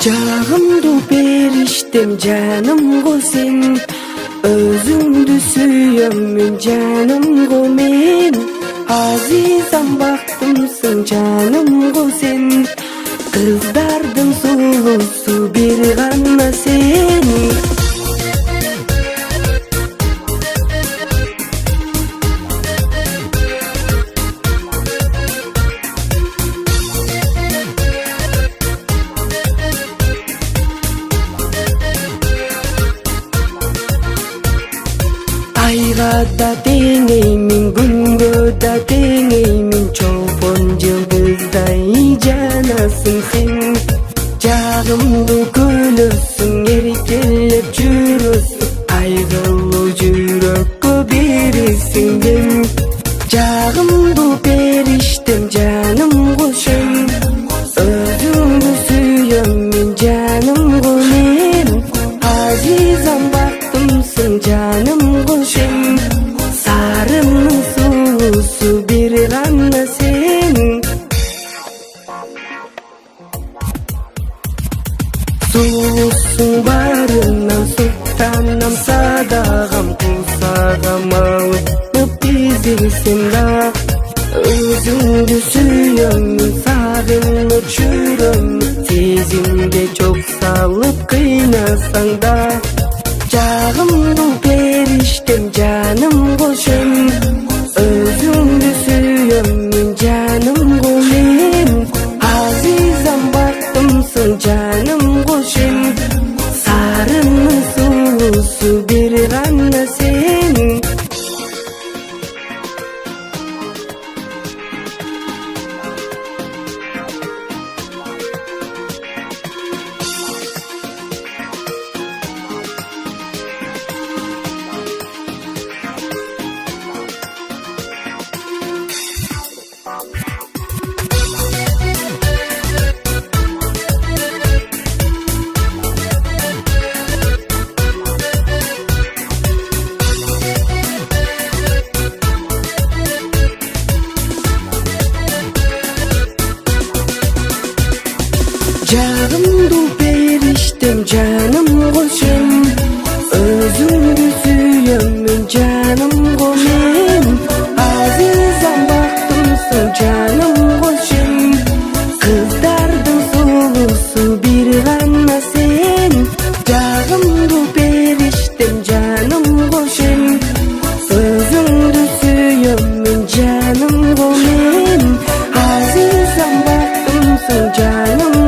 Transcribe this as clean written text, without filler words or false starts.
Жагымды бериштем жанымго сен, өзүңдү сүйөм мен жанымго мен. Азизам бактымсың жанымго сен, кыздардын сулуусу бир гана сен. Айга да теңеймин, күнгө да теңеймин, чолпон жылдыздай жанасың сен. Жагымды күлөсүң, эркелеп жүрөсүң, айгылуу жүрөккө бирисиң дем. Жагымды бериштем жанымго сен, өзүңдү сүйөм мен жанымго мен. Азизам бактымсың жанымго сен, сарымдын сулуусу бир гана сен. Сулуусуң барынан суктанам, садагам кулсагам алып изилсем да. Өзүңдү сүйөм, сагынып жүрөм, сезимге чок салып кыйнасаң да. Жагымды бериштем жанымго сен, өзүңдү сүйөм мен жанымго мен. Азизам бактымсың жанымго сен, сарымдын сулуусу бир гана сен. Жагымды бериштем жанымго сен, өзүңдү сүйөм мен жанымго мен. Азизам бактымсың жанымго сен, кыздардын сулуусу бир гана сен. Жагымды бериштем жанымго сен, өзүңдү сүйөм мен жанымго мен. Азизам бактымсың жаным